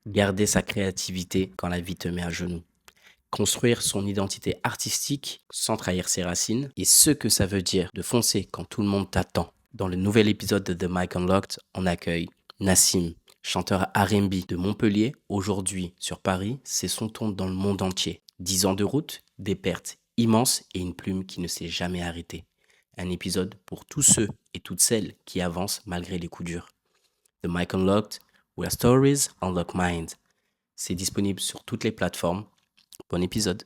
Garder sa créativité quand la vie te met à genoux. Construire son identité artistique sans trahir ses racines et ce que ça veut dire de foncer quand tout le monde t'attend. Dans le nouvel épisode de The Mic Unlocked, on accueille Nassim, chanteur R&B de Montpellier. Aujourd'hui sur Paris, c'est son tour dans le monde entier. 10 ans de route, des pertes immenses et une plume qui ne s'est jamais arrêtée. Un épisode pour tous ceux et toutes celles qui avancent malgré les coups durs. The Mic Unlocked, where stories unlock minds. C'est disponible sur toutes les plateformes. Bon épisode.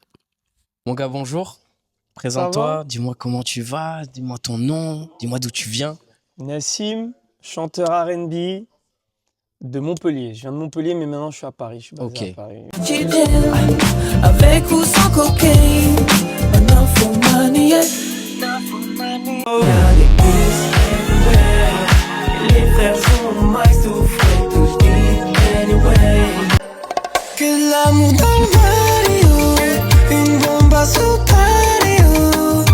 Mon gars, bonjour. Ça va? Présente-toi, dis-moi comment tu vas, dis-moi ton nom, dis-moi d'où tu viens. Nassim, chanteur R&B de Montpellier. Je viens de Montpellier, mais maintenant je suis à Paris. Je suis basé Ok. à Paris. Avec ou sans cocaine, enough for money, yeah. Y'a des bus everywhere. Et les frères sont max tout frais, tout deep anyway. Que de l'amour dans le Mario, une bombe à sous patio.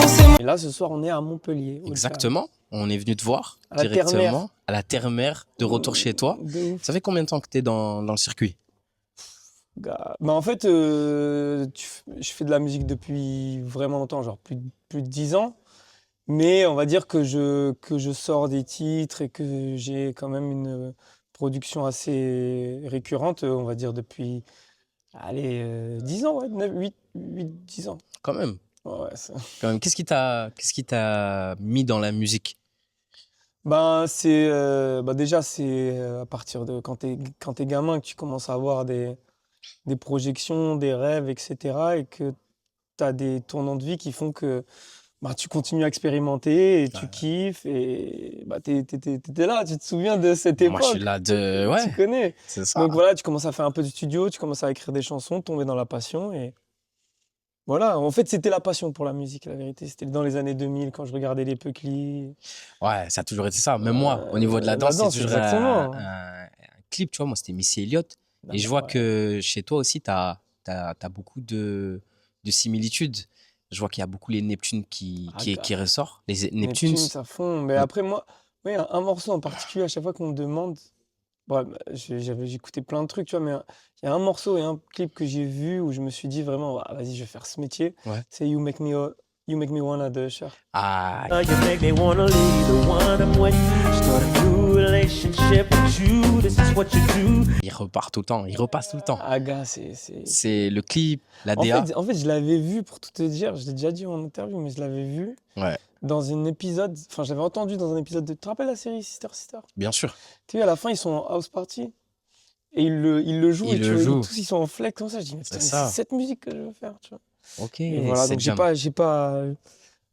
On s'est Et là, ce soir, on est à Montpellier. Exactement. On est venu te voir À la directement Terre-Mère. à la Terre-Mère, de retour chez toi. De ouf. Ça fait combien de temps que tu es dans le circuit? Bah, en fait, je fais de la musique depuis vraiment longtemps, genre plus de 10 ans. Mais on va dire que je sors des titres et que j'ai quand même une production assez récurrente, on va dire depuis, allez, 10 ans, ouais, 8, 10 ans. Quand même. Ouais, Quand même. Qu'est-ce qui t'a mis dans la musique? Ben, déjà, c'est à partir de quand t'es gamin que tu commences à avoir des projections, des rêves, etc. Et que tu as des tournants de vie qui font que bah, tu continues à expérimenter et tu Ouais. kiffes et bah, t'étais là, tu te souviens de cette Moi, je suis époque, là de... tu Ouais, connais. c'est ça. Donc voilà, tu commences à faire un peu de studio, tu commences à écrire des chansons, tomber dans la passion et voilà. En fait, c'était la passion pour la musique, la vérité. C'était dans les années 2000 quand je regardais les Peuclis. Ouais, ça a toujours été ça. Même moi, au niveau de la danse, c'est toujours exactement. un clip, tu vois. Moi, c'était Missy Elliott. Non, Et je mais vois ouais. que chez toi aussi, tu as beaucoup de similitudes. Je vois qu'il y a beaucoup les Neptunes qui, Ah, qui ressortent. Les Neptunes. Neptune, ça fond. Mais Ne- après, moi, oui, un morceau en particulier, à chaque fois qu'on me demande, ouais, bah, j'ai écouté plein de trucs, tu vois, mais il y a un morceau et un clip que j'ai vu où je me suis dit vraiment, ah, vas-y, je vais faire ce métier. Ouais. C'est You Make Me Wanna de Usher. Ah, You make me wanna leave the one I'm with. Start a new relationship with you. This is what you do. il repart tout le temps. Il repasse tout le temps. Ah, gars, C'est le clip, la En DA. fait, en fait, je l'avais vu, pour tout te dire, je l'ai déjà dit en interview, mais je l'avais vu Ouais, dans un épisode, enfin, je l'avais entendu dans un épisode de. Tu te rappelles la série Sister Sister? bien sûr. Tu sais, à la fin, ils sont en house party. Et ils le jouent, Il et tu le vois, joue. tous ils sont en flex comme ça. Je dis, mais putain, mais ça. c'est cette musique que je veux faire, tu vois. Ok, Et voilà, c'est donc jam. j'ai pas.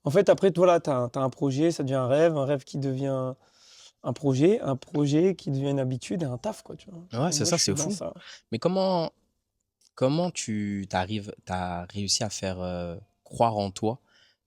En fait, après, voilà, t'as un projet, ça devient un rêve qui devient un projet qui devient une habitude et un taf, quoi, tu vois. Ouais, Et c'est moi, ça, je suis c'est dans fou. ça. Mais comment t'as réussi à faire croire en toi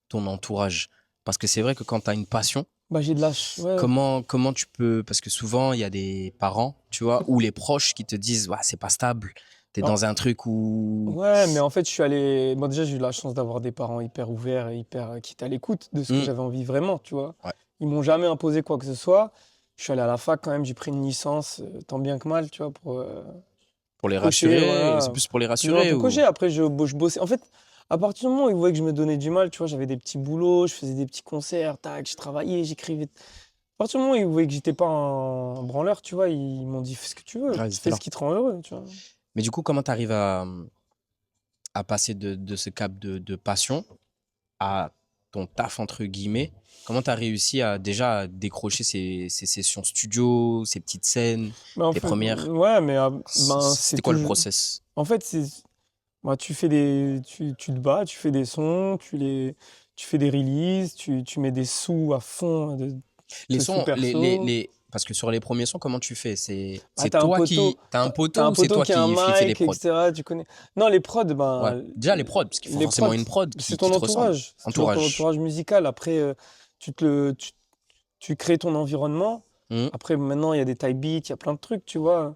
ton entourage? Parce que c'est vrai que quand tu as une passion, Bah, j'ai de la. Ouais, comment tu peux... Parce que souvent, il y a des parents, tu vois, ou les proches qui te disent, ouais, c'est pas stable, t'es non, dans un truc où... ouais, mais en fait, je suis allé. Bon, déjà, j'ai eu la chance d'avoir des parents hyper ouverts et hyper qui étaient à l'écoute de ce que Hmm, j'avais envie vraiment, tu vois. ouais. Ils m'ont jamais imposé quoi que ce soit. Je suis allé à la fac quand même, j'ai pris une licence, tant bien que mal, tu vois, Pour les cocher, rassurer, c'est voilà. plus pour les Plus ou moins rassurer pour ou... cocher. Après, je bossais. En fait, à partir du moment où ils voyaient que je me donnais du mal, tu vois, j'avais des petits boulots, je faisais des petits concerts, tac, je travaillais, j'écrivais. À partir du moment où ils voyaient que j'étais pas un branleur, tu vois, ils m'ont dit, fais ce que tu veux, Ouais, ils étaient fais là. ce qui te rend heureux, tu vois. Mais du coup, comment tu arrives à passer de ce cap de passion à ton taf, entre guillemets? Comment tu as réussi à déjà décrocher ces sessions studio, ces petites scènes, Mais en tes fait, premières? ouais, mais ben, c'est C'était quoi le toujours. process? En fait, bah, tu te bats, tu fais des sons, tu fais des releases, tu mets des sous à fond Les sous sons, perso. parce que sur les premiers sons, comment tu fais? Ah, C'est toi qui... T'as un t'as poteau un ou c'est poteau toi qui a un qui fait les mic, prods? etc. Tu connais. Non, les prods, Ouais. ben, Déjà les prods, parce qu'il faut les forcément prods, une prod c'est qui ton te ressemble. entourage. C'est toujours ton Entourage. entourage musical. Après, tu te le, tu crées ton environnement. Hmm, Après, maintenant, il y a des type beats, il y a plein de trucs, tu vois.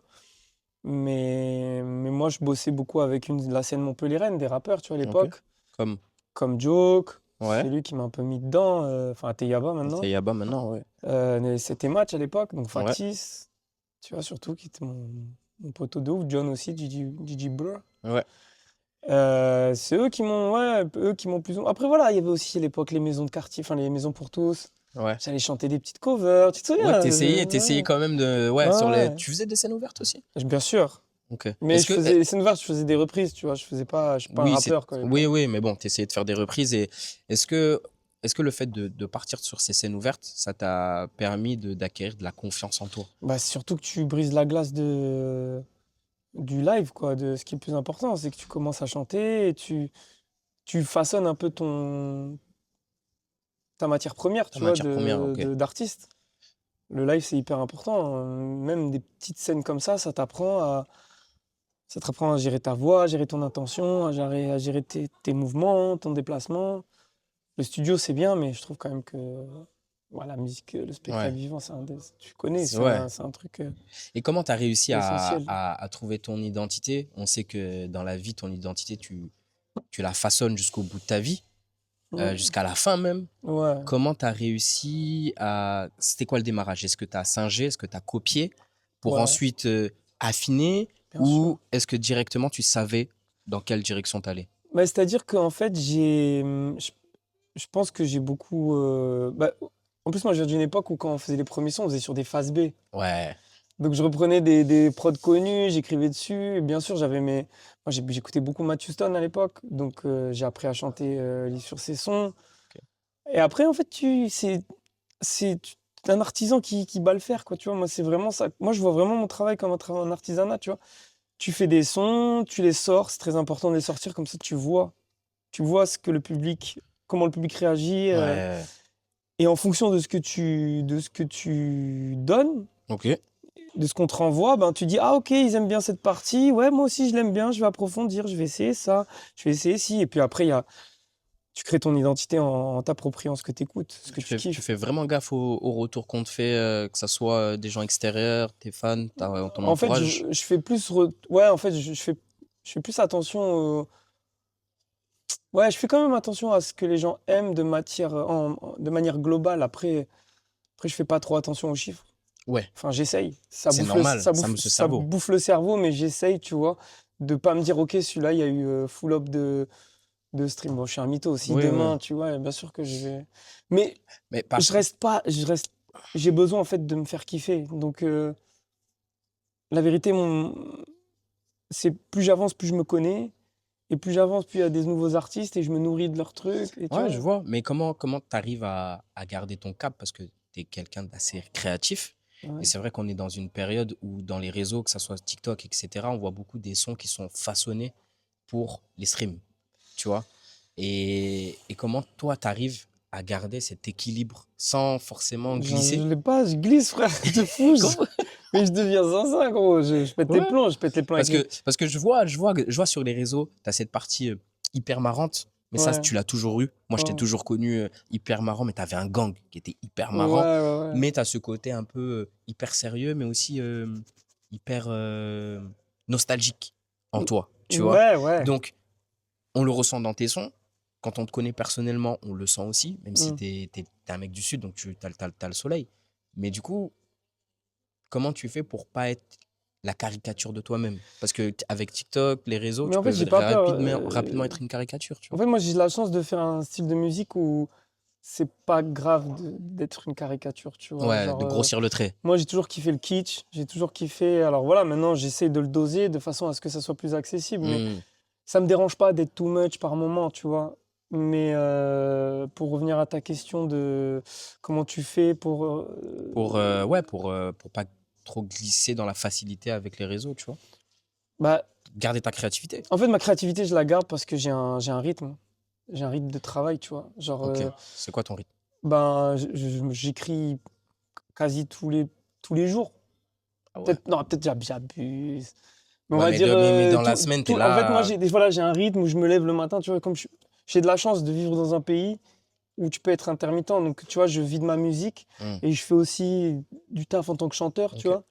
Mais moi, je bossais beaucoup avec la scène montpelliéraine, des rappeurs, tu vois, à ok. l'époque. Comme... Comme Joke, Ouais. c'est lui qui m'a un peu mis dedans. Enfin, Teyaba C'est maintenant. Yaba maintenant, ouais. C'était Match à l'époque, donc Ouais. Factice, tu vois, surtout, qui était mon poteau de ouf, John aussi, Gigi Blur. Ouais. C'est eux qui m'ont plus. Après, voilà, il y avait aussi à l'époque les maisons de quartier, enfin les maisons pour tous. Ouais. J'allais chanter des petites covers, tu te souviens? Ouais, t'essayais quand même de. Ouais, sur les. Ouais. Tu faisais des scènes ouvertes aussi? Bien sûr. Ok. Mais Est-ce je que. faisais les scènes ouvertes, je faisais des reprises, tu vois. Je suis pas un Oui, rappeur, quoi. oui, mais bon, t'essayais de faire des reprises. Et est-ce que, est-ce que le fait de partir sur ces scènes ouvertes, ça t'a permis d'acquérir de la confiance en toi? Bah, c'est surtout que tu brises la glace du live, quoi. Ce qui est le plus important, c'est que tu commences à chanter et tu façonnes un peu ta matière première, Ta tu vois, matière première, ok. d'artiste. Le live, c'est hyper important, hein. Même des petites scènes comme ça ça t'apprend à gérer ta voix, à gérer ton intention, à gérer tes mouvements, ton déplacement. Le studio, c'est bien, mais je trouve quand même que voilà, la musique, le spectacle Ouais. vivant, tu connais, Ouais. c'est un truc Et comment t'as réussi essentiel. à trouver ton identité? On sait que dans la vie, ton identité, tu la façonnes jusqu'au bout de ta vie, Mm. jusqu'à la fin même. Ouais, Comment tu as réussi à... C'était quoi le démarrage? Est-ce que tu as singé? Est-ce que tu as copié pour ouais, ensuite affiner? bien sûr. Ou est-ce que directement tu savais dans quelle direction t'allais? Bah, c'est-à-dire qu'en fait, je pense que j'ai beaucoup. En plus, moi, je viens d'une époque où quand on faisait les premiers sons, on faisait sur des phases B. Ouais, Donc, je reprenais des prods connus, j'écrivais dessus. Et bien sûr, moi, j'écoutais beaucoup Matt Houston à l'époque. Donc, j'ai appris à chanter sur ses sons. ok. Et après, en fait, c'est un artisan qui bat le fer, quoi. Tu vois, moi, c'est vraiment ça. Moi, je vois vraiment mon travail comme un travail en artisanat, tu vois. Tu fais des sons, tu les sors. C'est très important de les sortir. Comme ça, tu vois comment le public réagit. Ouais, Et en fonction de ce que tu donnes, ok. de ce qu'on te renvoie, ben, tu dis, ah ok, ils aiment bien cette partie, ouais, moi aussi je l'aime bien, je vais approfondir, je vais essayer ça, je vais essayer ci. Et puis après, tu crées ton identité en t'appropriant ce que tu écoutes, ce que tu Tu kiffes. fais vraiment gaffe au retour qu'on te fait, que ça soit des gens extérieurs, tes fans, ton En fait, entourage. je fais plus, ouais, en fait, je fais plus attention, ouais, je fais quand même attention à ce que les gens aiment de manière globale. Après, je fais pas trop attention aux chiffres. Ouais, Enfin, j'essaye. c'est normal, ça me ce Ça cerveau. bouffe le cerveau, mais j'essaye, tu vois, de pas me dire, ok, celui-là, il y a eu full up de stream. Bon, je suis un mytho aussi. Oui, oui. Demain, tu vois, bien sûr que je vais. Mais Mais par... j'ai besoin, en fait, de me faire kiffer. Donc, la vérité, c'est plus j'avance, plus je me connais. Et plus j'avance, plus il y a des nouveaux artistes et je me nourris de leurs trucs. Et tu Ouais, vois, je vois. Mais comment tu arrives à garder ton cap? Parce que tu es quelqu'un d'assez créatif. Et ouais. c'est vrai qu'on est dans une période où dans les réseaux, que ce soit TikTok, etc., on voit beaucoup des sons qui sont façonnés pour les streams, tu vois. Et comment toi, tu arrives à garder cet équilibre sans forcément Je glisser? l'ai pas, je glisse, frère, de fou. Comment? Mais je deviens zinzin, gros. Je pète les Ouais. plombs, je pète les plombs Parce avec que, parce que je vois sur les réseaux, tu as cette partie hyper marrante, mais ça, Ouais, tu l'as toujours eu. Moi, je t'ai ouais, toujours connu hyper marrant, mais tu avais un gang qui était hyper ouais, marrant. ouais. Mais tu as ce côté un peu hyper sérieux, mais aussi hyper nostalgique en toi, tu vois. Ouais, ouais. Donc, on le ressent dans tes sons. Quand on te connaît personnellement, on le sent aussi, même si Mm. t'es un mec du Sud, donc t'as le soleil. Mais du coup, comment tu fais pour pas être la caricature de toi-même? Parce que avec TikTok, les réseaux, Mais tu en fait, peux j'ai pas peur. rapidement être une caricature, tu En vois. fait, moi, j'ai la chance de faire un style de musique où c'est pas grave d'être une caricature, tu vois. Ouais, Genre, de grossir le trait. moi, j'ai toujours kiffé le kitsch, j'ai toujours kiffé. Alors voilà, maintenant, j'essaie de le doser de façon à ce que ça soit plus accessible. Mais Hmm. ça me dérange pas d'être too much par moment, tu vois. Mais pour revenir à ta question de comment tu fais Pour pas trop glisser dans la facilité avec les réseaux, tu vois. bah, Garder ta créativité. en fait, ma créativité, je la garde parce que j'ai un rythme. J'ai un rythme de travail, tu vois. Genre, Ok. C'est quoi ton rythme? ben, j'écris quasi tous les jours. Ah ouais. Peut-être, non, peut-être j'abuse. Mais on Ouais, va dire, mais dans la semaine, t'es en fait, moi, là. voilà, j'ai un rythme où je me lève le matin, tu vois, j'ai de la chance de vivre dans un pays où tu peux être intermittent. Donc, tu vois, je vis de ma musique Hmm. et je fais aussi du taf en tant que chanteur, tu Ok. vois.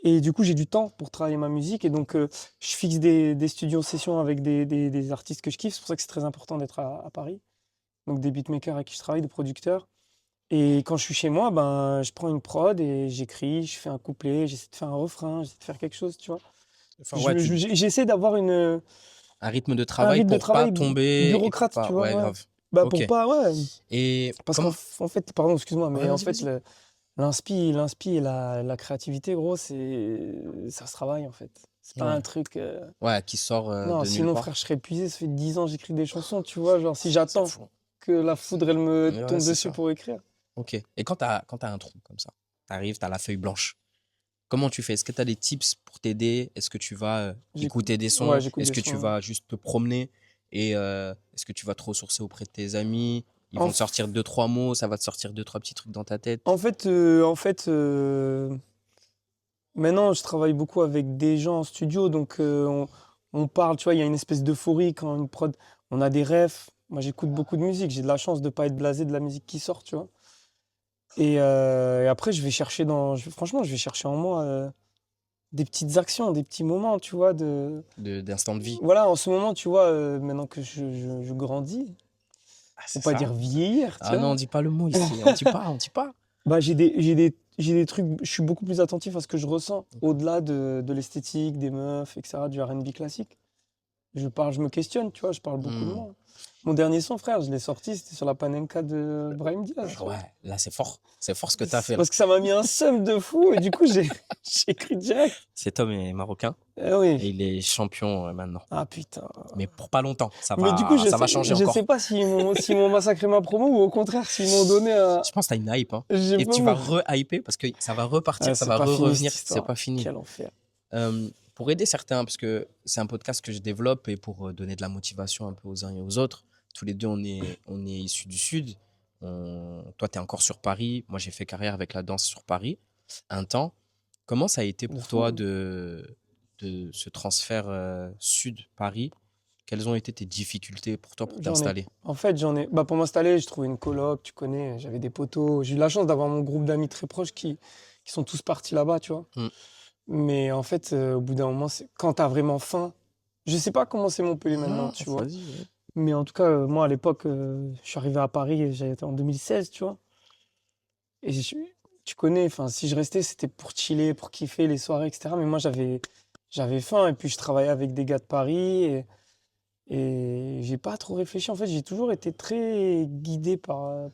Et du coup, j'ai du temps pour travailler ma musique. Et donc, je fixe des studios sessions avec des artistes que je kiffe. C'est pour ça que c'est très important d'être à Paris. Donc, des beatmakers avec qui je travaille, des producteurs. Et quand je suis chez moi, ben, je prends une prod et j'écris, je fais un couplet, j'essaie de faire un refrain, j'essaie de faire quelque chose, tu vois. Enfin, ouais, J'essaie d'avoir un rythme de un travail rythme de pour pas travail tomber et pour bureaucrate, pas. tu vois, Ouais, ouais. grave. Bah, Ok. pour pas, ouais. Et Parce comment. en fait, pardon, excuse-moi, Ouais, mais en vas-y, fait, vas-y. l'inspi et la créativité, gros, ça se travaille, en fait. C'est pas un Ouais. truc. Ouais, qui sort Non, de nulle sinon, part. frère, je serais épuisé. Ça fait 10 ans que j'écris des chansons, tu vois. Genre, si C'est j'attends fou. que la foudre, elle me Ouais, tombe c'est dessus ça. pour écrire. Ok. Et quand t'as un trou comme ça, t'arrives, t'as la feuille blanche. Comment tu fais? Est-ce que tu as des tips pour t'aider? Est-ce que tu vas J'écoute, écouter des ouais, sons? j'écoute Est-ce des que tu sons. vas juste te promener? Et est-ce que tu vas te ressourcer auprès de tes amis? Ils En, vont te sortir deux, trois mots, ça va te sortir deux, trois petits trucs dans ta tête. en fait, maintenant, je travaille beaucoup avec des gens en studio, donc on parle, tu vois, il y a une espèce d'euphorie quand une prod, on a des refs. Moi, j'écoute beaucoup de musique, j'ai de la chance de ne pas être blasé de la musique qui sort, tu vois. Et après, franchement, je vais chercher en moi des petites actions, des petits moments, tu vois. D'instant de vie. Voilà, en ce moment, tu vois, maintenant que je grandis, Ah, faut c'est pas ça. dire vieillir, tu Ah non, on vois. dit pas le mot ici. On dit pas, on dit pas. Bah, j'ai des trucs, je suis beaucoup plus attentif à ce que je ressens, au-delà de l'esthétique, des meufs, etc., du R&B classique. Je me questionne, tu vois, je parle beaucoup de Hmm. moi. Mon dernier son, frère, je l'ai sorti, c'était sur la Panenka de Brahim Diaz, tu vois. Ouais, là c'est fort. C'est fort ce que tu as fait là. Parce que ça m'a mis un seum de fou, et du coup, j'ai écrit direct. Cet homme est marocain Eh et oui. il est champion maintenant. Ah putain. Mais pour pas longtemps. Ça Mais du coup, va, ça va changer je sais encore. pas s'ils m'ont massacré ma promo ou au contraire s'ils m'ont donné un. Je pense que tu as une hype, hein. J'ai Et pas tu vas mon. re-hyper parce que ça va repartir, Ah, ça c'est va pas fini cette re-revenir. C'est histoire. pas fini. Quel enfer. Pour aider certains, parce que c'est un podcast que je développe et pour donner de la motivation un peu aux uns et aux autres, tous les deux, on est issus du Sud. Toi, tu es encore sur Paris. Moi, j'ai fait carrière avec la danse sur Paris un temps. Comment ça a été De pour fou. toi de ce transfert Sud-Paris? Quelles ont été tes difficultés pour toi pour J'en ai. t'installer? En fait, Bah, pour m'installer, j'ai trouvé une coloc, tu connais, j'avais des potos. J'ai eu la chance d'avoir mon groupe d'amis très proches qui sont tous partis là-bas, tu vois. Hmm. Mais en fait, au bout d'un moment, quand t'as vraiment faim. Je sais pas comment c'est Montpellier maintenant, Non, tu vois. vas-y. Ouais. Mais en tout cas, moi, à l'époque, je suis arrivé à Paris, j'avais été en 2016, tu vois. Et tu connais, enfin, si je restais, c'était pour chiller, pour kiffer les soirées, etc. Mais moi, j'avais faim et puis je travaillais avec des gars de Paris et j'ai pas trop réfléchi. En fait, j'ai toujours été très guidé par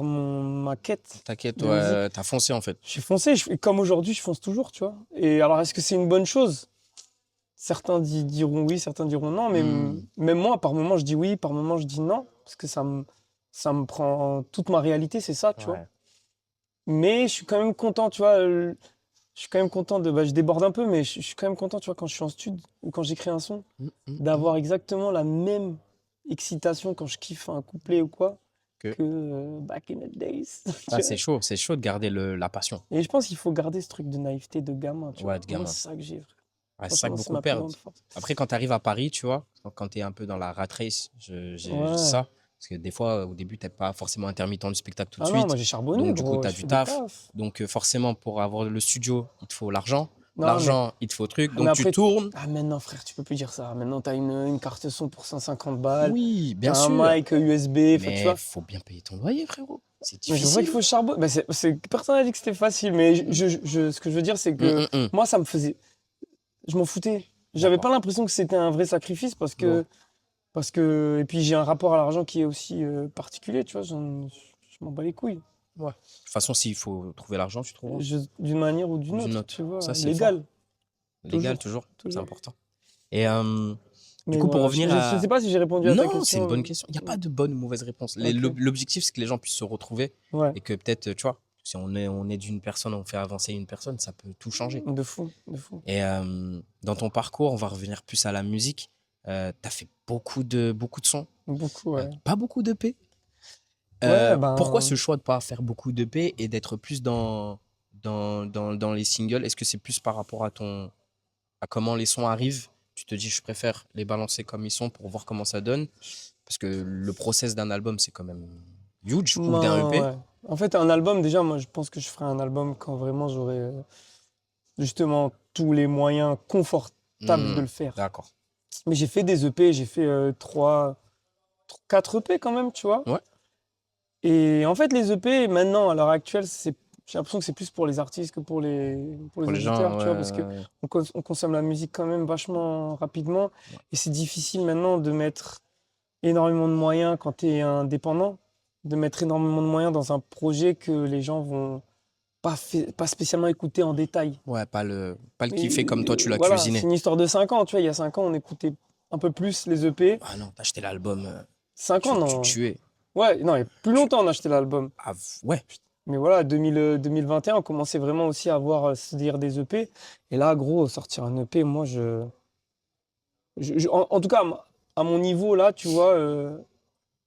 ma quête T'inquiète, de musique. ouais, t'as foncé en fait. J'ai foncé, comme aujourd'hui, je fonce toujours, tu vois. Et alors, est-ce que c'est une bonne chose? Certains diront oui, certains diront non, mais Hmm. même moi, par moments, je dis oui, par moments, je dis non, parce que ça me prend toute ma réalité, c'est ça, tu vois. Ouais. Mais je suis quand même content, tu vois. Je suis quand même content bah, je déborde un peu, mais je suis quand même content, tu vois, quand je suis en studio ou quand j'écris un son, d'avoir exactement la même excitation quand je kiffe un couplet ou quoi Que- que back in the days. tu Ah, vois. c'est chaud de garder la passion. Et je pense qu'il faut garder ce truc de naïveté de gamin, tu Ouais, vois. de Moi, gamin. c'est ça que j'ai, frère. Ouais, c'est ça que Franchement, c'est beaucoup ma plus perdent. grande force. Après, quand tu arrives à Paris, tu vois, quand tu es un peu dans la rat race, je dis Ouais. ça. Parce que des fois, au début, tu pas forcément intermittent du spectacle tout de Ah non, suite. moi j'ai charbonné, Donc, du coup, gros. tu as Je du fais des taf. tafs. Donc, forcément, pour avoir le studio, il te faut l'argent. Non, L'argent, il te faut truc. mais Donc, tu après. tournes. Ah, maintenant, frère, tu peux plus dire ça. Maintenant, t'as une carte son pour 150 balles. Oui, bien T'as un sûr. mic USB. Enfin, tu Mais vois. faut bien payer ton loyer, frérot. C'est Mais c'est pour ça qu'il difficile. faut charbonner. Bah, personne n'a dit que c'était facile, mais ce que je veux dire, c'est que Hum. moi, ça me faisait. Je m'en foutais. J'avais D'accord. pas l'impression que c'était un vrai sacrifice parce que. Bon. Et puis j'ai un rapport à l'argent qui est aussi particulier, tu vois. Je m'en bats les couilles. Ouais. De toute façon, s'il faut trouver l'argent, tu trouveras. D'une manière ou d'une D'une autre, autre. tu vois. Ça, c'est Légal. Légal, toujours. C'est Toujours. important. Et du Mais coup, pour voilà, revenir je à. sais pas si j'ai répondu à ta Non, c'est une question. bonne question. Il n'y a pas de bonne ou mauvaise réponse. Ok. L'objectif, c'est que les gens puissent se retrouver Ouais, et que peut-être, tu vois, si on est d'une personne, on fait avancer une personne, ça peut tout changer. de fou, de fou. Et dans ton parcours, on va revenir plus à la musique. Tu as fait beaucoup de sons, Beaucoup, ouais. pas beaucoup d'EP. Ouais, Pourquoi ce choix de pas faire beaucoup d'EP et d'être plus dans les singles? Est-ce que c'est plus par rapport à comment les sons arrivent? Tu te dis, je préfère les balancer comme ils sont pour voir comment ça donne. Parce que le process d'un album, c'est quand même huge, ou d'un EP. Ouais. En fait, un album, déjà, moi, je pense que je ferai un album quand vraiment j'aurai justement tous les moyens confortables de le faire. D'accord. Mais j'ai fait des EP, j'ai fait 4 EP quand même, tu vois. Ouais. Et en fait, les EP, maintenant, à l'heure actuelle, j'ai l'impression que c'est plus pour les artistes que pour les Pour les auditeurs, gens, tu vois, parce que ouais. on consomme la musique quand même vachement rapidement. Et c'est difficile maintenant de mettre énormément de moyens quand tu es indépendant, de mettre énormément de moyens dans un projet que les gens vont pas spécialement écouter en détail. Ouais, pas le kiffer comme toi, Et tu l'as voilà, c'est cuisiné. une histoire de 5 ans, tu vois. Il y a 5 ans, on écoutait un peu plus les EP. Ah non, t'as acheté l'album, 5 ans, tu non. tuais. Ouais, non, il y a plus Tu- longtemps, on a acheté l'album. Ah, ouais, Mais voilà, 2021, on commençait vraiment aussi à avoir, se dire des EP. Et là, gros, sortir un EP, moi, en tout cas, à mon niveau, là, tu vois,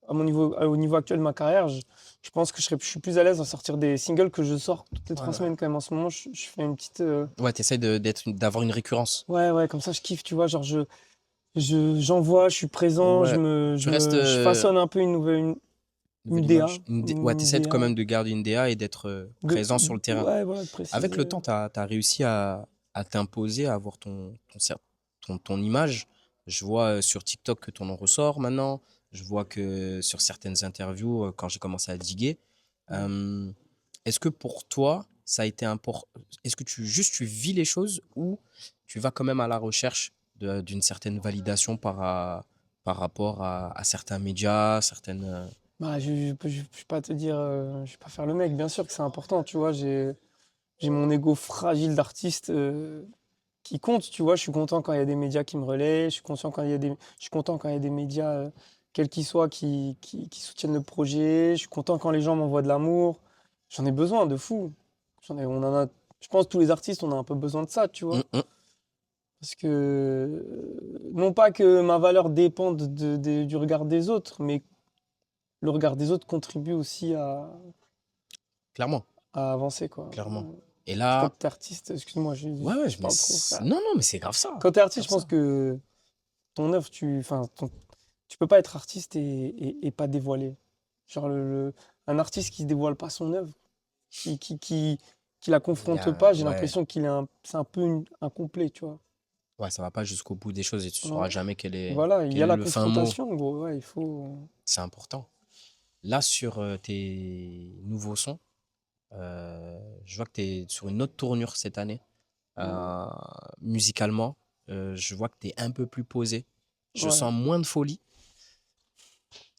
au niveau actuel de ma carrière, je pense que je suis plus à l'aise à sortir des singles que je sors toutes les ouais, 3 semaines quand même. En ce moment, je fais une petite. ouais, t'essayes d'avoir une récurrence. Ouais, ouais, comme ça, je kiffe, tu vois. Genre, j'envoie, je suis présent, Ouais, tu restes je façonne un peu une nouvelle, nouvelle une DA. image. Ouais, t'essaies quand même de garder une DA et d'être présent sur le terrain. Ouais, voilà, de Avec le préciser. temps, tu as réussi à t'imposer, à avoir ton image. Je vois sur TikTok que ton nom ressort maintenant. Je vois que sur certaines interviews, quand j'ai commencé à diguer, euh, est-ce que pour toi, ça a été important? Est-ce que tu vis les choses ou tu vas quand même à la recherche d'une certaine validation par rapport à certains médias, certaines. Bah, je vais pas te dire, je vais pas faire le mec. Bien sûr que c'est important, tu vois. J'ai mon ego fragile d'artiste qui compte, tu vois. Je suis content quand il y a des médias qui me relaient. Je suis content quand il y a des médias, quels qu'ils soient, qui soutiennent le projet. Je suis content quand les gens m'envoient de l'amour. J'en ai besoin de fou. On en a, je pense que tous les artistes, on a un peu besoin de ça, tu vois. Hum, hum, Parce que, non pas que ma valeur dépende du regard des autres, mais le regard des autres contribue aussi clairement, à avancer, quoi. clairement. Et Quand là, t'es artiste, excuse-moi, ouais, ouais, je parle trop, frère. non, non, mais c'est grave ça. Quand t'es artiste, Grave je pense ça. que ton œuvre, tu peux pas être artiste et pas dévoiler. Genre, un artiste qui dévoile pas son œuvre, qui la confronte pas, j'ai Ouais, l'impression c'est un peu incomplet, tu vois. ouais, ça va pas jusqu'au bout des choses et tu sauras Ouais. jamais Voilà, il y quel a est la le fin mot. confrontation, gros, ouais, il faut. C'est important. Là, sur tes nouveaux sons, je vois que tu es sur une autre tournure cette année. Euh, musicalement, je vois que tu es un peu plus posé. Je Ouais, sens moins de folie.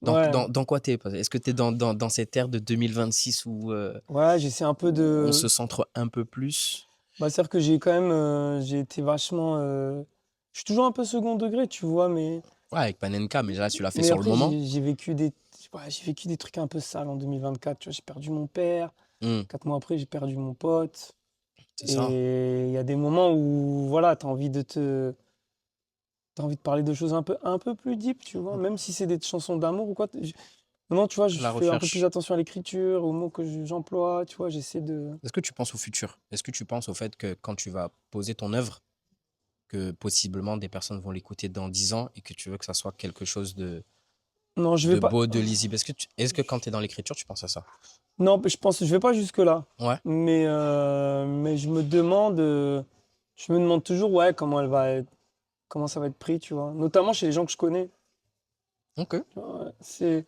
ouais, Dans quoi t'es? Est-ce que tu es dans cette ère de 2026 où ouais, j'essaie un peu on de. se centre un peu plus? Bah, c'est-à-dire que j'ai quand même, j'ai été vachement. Je suis toujours un peu second degré, tu vois, Ouais, avec Panenka, mais là, tu l'as fait mais sur le après, moment. j'ai vécu des trucs un peu sales en 2024. Tu vois, j'ai perdu mon père. Hmm, 4 mois après, j'ai perdu mon pote. c'est ça. Et il y a des moments où, voilà, t'as envie de parler de choses un peu plus deep, tu vois, même si c'est des chansons d'amour ou quoi. Maintenant, tu vois, je La fais un peu plus recherche. attention à l'écriture, aux mots que j'emploie, tu vois, j'essaie de. Est-ce que tu penses au futur? Est-ce que tu penses au fait que quand tu vas poser ton œuvre, que possiblement des personnes vont l'écouter dans 10 ans et que tu veux que ça soit quelque chose Non, je vais de pas. beau, de lisible? Est-ce que quand tu es dans l'écriture, tu penses à ça? Non, je vais pas jusque-là. Ouais. Mais je me demande toujours, ouais, comment ça va être pris, tu vois. Notamment chez les gens que je connais. Ok. Tu vois, ouais,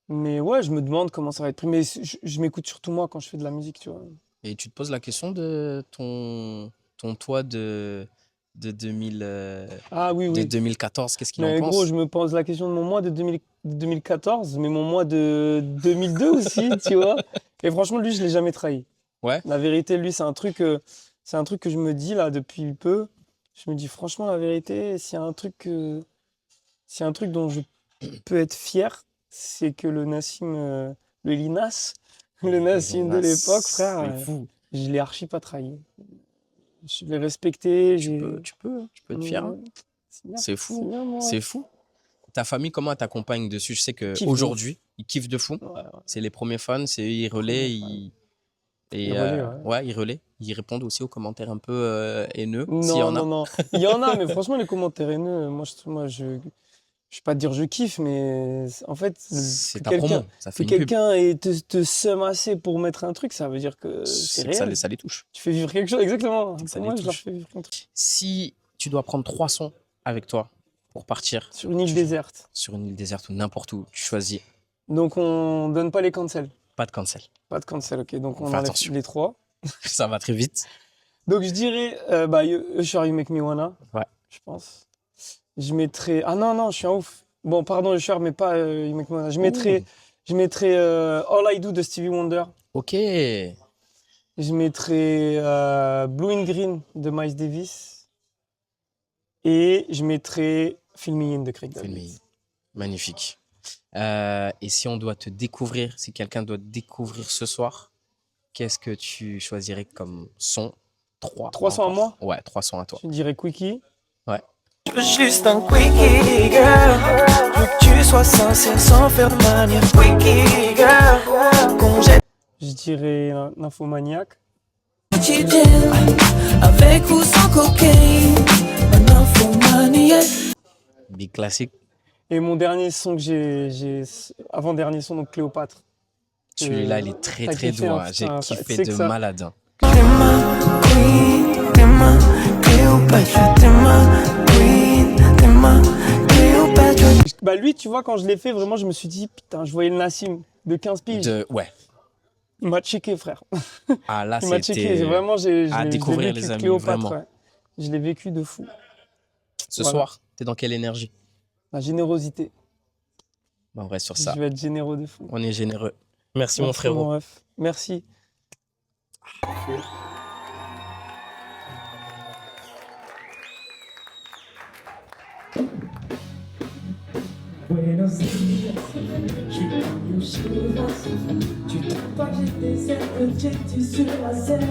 mais ouais, je me demande comment ça va être pris. Mais je m'écoute surtout moi quand je fais de la musique, tu vois. Et tu te poses la question de ton toi de 2000, Ah oui, de oui. 2014, qu'est-ce qu'il en Mais gros, pense? je me pose la question de mon mois de 2014, mais mon mois de 2002 aussi, tu vois. Et franchement, lui, je l'ai jamais trahi. Ouais. La vérité, lui, c'est un truc que je me dis là depuis peu. Je me dis franchement la vérité, s'il y a un truc dont je peux être fier, c'est que le Linas, le Nassim de l'époque, frère, C'est fou. je l'ai archi pas trahi. Je l'ai respecté, Tu peux être fier, hein. Ouais, c'est bien, C'est c'est fou. bien, moi. C'est fou. Ta famille, comment elle t'accompagne dessus? Je sais Kiffe de ouf. qu'aujourd'hui, ils kiffent de fou. Ouais, ouais, C'est les premiers fans, c'est eux, ils premier relaient, fan. Il et relaie, ouais. ouais, ils relaient. Ils répondent aussi aux commentaires un peu haineux, s'il y Non, en non, a. non. Il y en a, mais franchement, les commentaires haineux, je vais pas te dire je kiffe, mais en fait, C'est ta promo, ça que fait une pub. quelqu'un te seum assez pour mettre un truc, ça veut dire que c'est C'est que réel. ça les touche. Tu fais vivre quelque chose, exactement. C'est que ça Pour les moi, je leur touche. fais vivre un truc. Si tu dois prendre 3 sons avec toi pour partir Sur une île tu- déserte. sur une île déserte ou n'importe où, tu choisis Donc, on donne pas les cancels. Pas de cancel. Pas de cancel, ok. Donc, On on fait enlève attention. les 3. Ça va très vite. Donc, je dirais Usher, You Make Me Wanna. Ouais. Je pense. Je mettrais. Ah non, je suis un ouf. Bon, pardon, Usher, mais pas You Make Me Wanna. Je mettrais All I Do de Stevie Wonder. Ok. Je mettrais Blue and Green de Miles Davis. Et je mettrais Fill Me In de Craig David. Filmé. Magnifique. Et si on doit te découvrir, si quelqu'un doit te découvrir ce soir, qu'est-ce que tu choisirais comme son? 3 sons à encore. moi? Ouais, 3 sons à toi. Je dirais Quickie. Je veux juste un quickie, girl. Je veux que tu sois sincère sans faire de manière. Quickie, girl. Qu'on jette Je dirais Nymphomaniac. tu t'aimes, avec ou sans cocaïne. Un infomaniac. Big classique. Et mon dernier son que j'ai avant-dernier son, donc Cléopâtre. Celui-là, il est très t'as très kiffé, doux. hein, J'ai putain, kiffé c'est que de ça- malade. Hein. T'es ma queen, t'es ma Cléopâtre. T'es ma queen, t'es ma Cléopâtre. Bah lui, tu vois, quand je l'ai fait, vraiment, je me suis dit, putain, je voyais le Nassim de 15 piges. Ouais. Il m'a checké, frère. Ah là, Il m'a checké. c'était Vraiment, je à l'ai découvrir, vécu, les amis, Cléopâtre, vraiment. ouais. Je l'ai vécu de fou. Ce Voilà. soir. T'es dans quelle énergie? La générosité. Bah, on reste sur ça. Je vais être généreux de fou. On est généreux. Merci mon Merci, frérot. mon ref. Merci. Buenos días, je suis comme you should. Tu t'as pas, j'ai des ailes, que j'ai sur la scène.